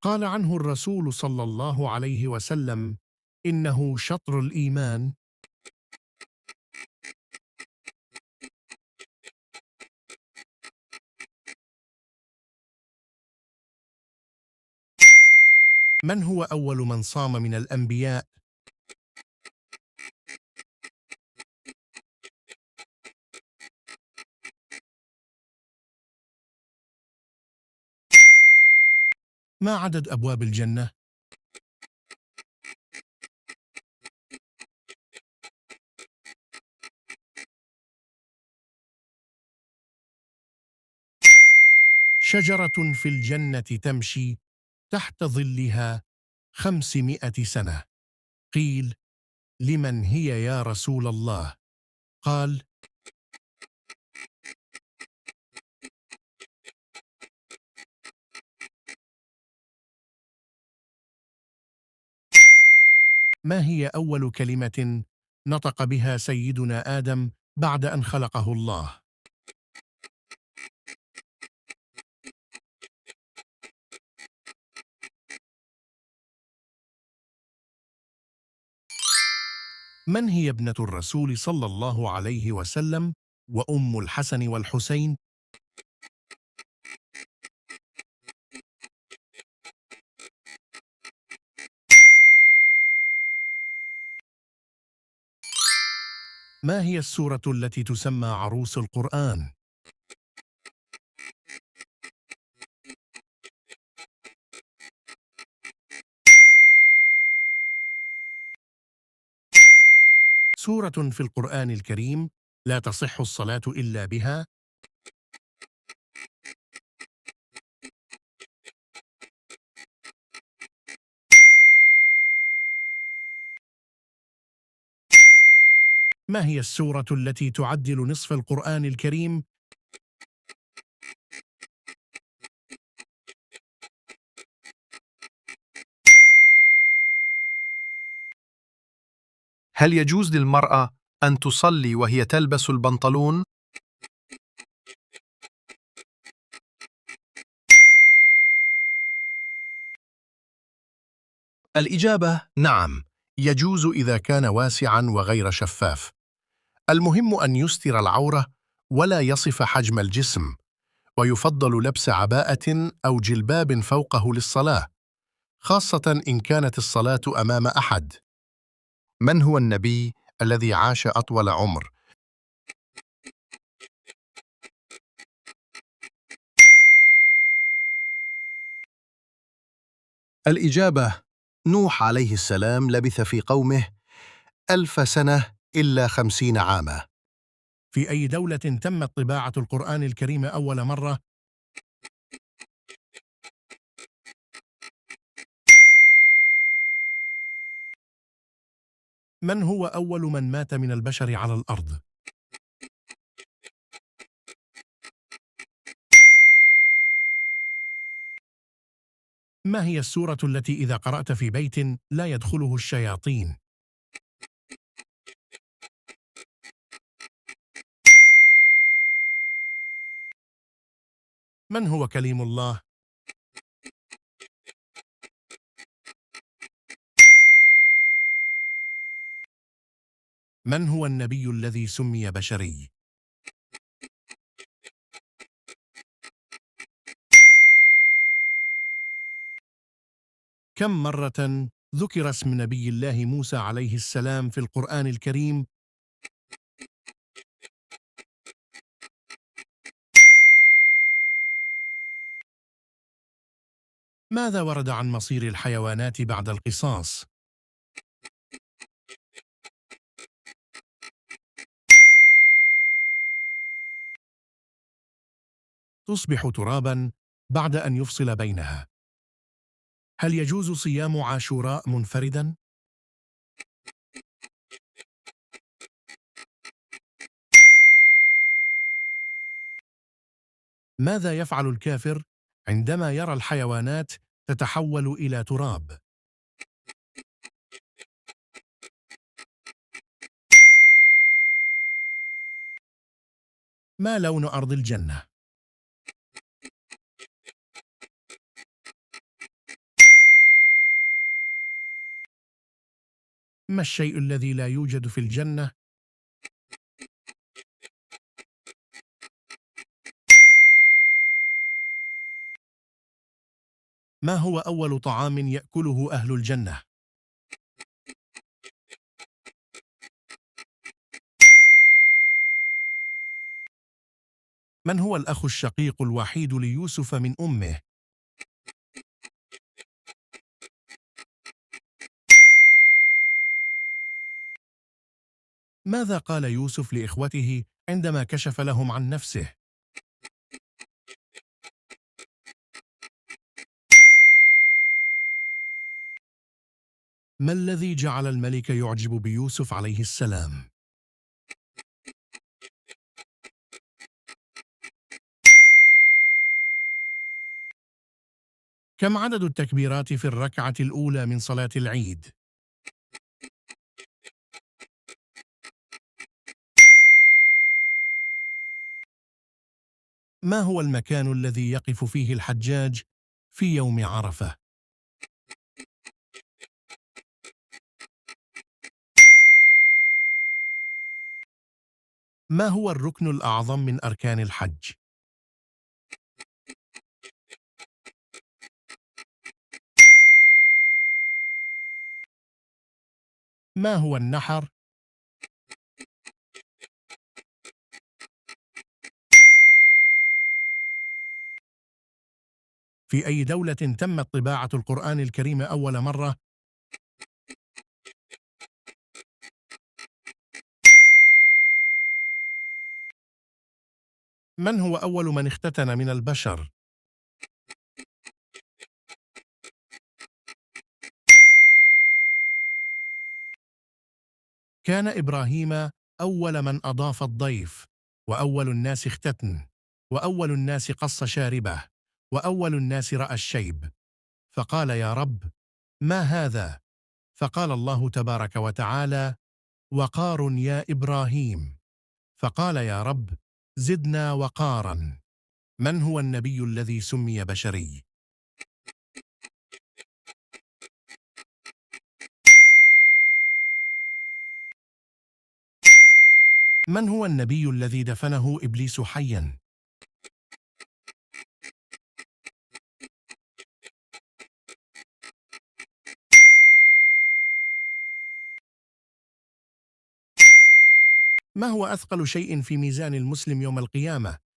قال عنه الرسول صلى الله عليه وسلم: إنه شطر الإيمان. من هو أول من صام من الأنبياء؟ ما عدد أبواب الجنة؟ شجرة في الجنة تمشي تحت ظلها 500 سنة. قيل: لمن هي يا رسول الله؟ قال: ما هي أول كلمة نطق بها سيدنا آدم بعد أن خلقه الله؟ من هي ابنة الرسول صلى الله عليه وسلم وأم الحسن والحسين؟ ما هي السورة التي تسمى عروس القرآن؟ سورة في القرآن الكريم لا تصح الصلاة إلا بها. ما هي السورة التي تعدل نصف القرآن الكريم؟ هل يجوز للمرأة أن تصلي وهي تلبس البنطلون؟ الإجابة نعم، يجوز إذا كان واسعاً وغير شفاف. المهم أن يستر العورة ولا يصف حجم الجسم، ويفضل لبس عباءة أو جلباب فوقه للصلاة، خاصة إن كانت الصلاة أمام أحد. من هو النبي الذي عاش أطول عمر؟ الإجابة نوح عليه السلام، لبث في قومه 1000 سنة إلا 50 عاما. في أي دولة تمت طباعة القرآن الكريم أول مرة؟ من هو أول من مات من البشر على الأرض؟ ما هي السورة التي إذا قرأت في بيت لا يدخله الشياطين؟ من هو كليم الله؟ من هو النبي الذي سمي بشري؟ كم مرة ذكر اسم نبي الله موسى عليه السلام في القرآن الكريم؟ ماذا ورد عن مصير الحيوانات بعد القصاص؟ تصبح ترابا بعد أن يفصل بينها. هل يجوز صيام عاشوراء منفردا؟ ماذا يفعل الكافر عندما يرى الحيوانات تتحول إلى تراب؟ ما لون أرض الجنة؟ ما الشيء الذي لا يوجد في الجنة؟ ما هو أول طعام يأكله أهل الجنة؟ من هو الأخ الشقيق الوحيد ليوسف من أمه؟ ماذا قال يوسف لإخوته عندما كشف لهم عن نفسه؟ ما الذي جعل الملك يعجب بيوسف عليه السلام؟ كم عدد التكبيرات في الركعة الأولى من صلاة العيد؟ ما هو المكان الذي يقف فيه الحجاج في يوم عرفة؟ ما هو الركن الأعظم من أركان الحج؟ ما هو النحر؟ في أي دولة تمت طباعة القرآن الكريم أول مرة؟ من هو أول من اختتن من البشر؟ كان إبراهيم أول من أضاف الضيف، وأول الناس اختتن، وأول الناس قص شاربه، وأول الناس رأى الشيب، فقال يا رب ما هذا؟ فقال الله تبارك وتعالى وقار يا إبراهيم، فقال يا رب زدنا وقارا. من هو النبي الذي سمي بشري؟ من هو النبي الذي دفنه إبليس حيا؟ ما هو أثقل شيء في ميزان المسلم يوم القيامة؟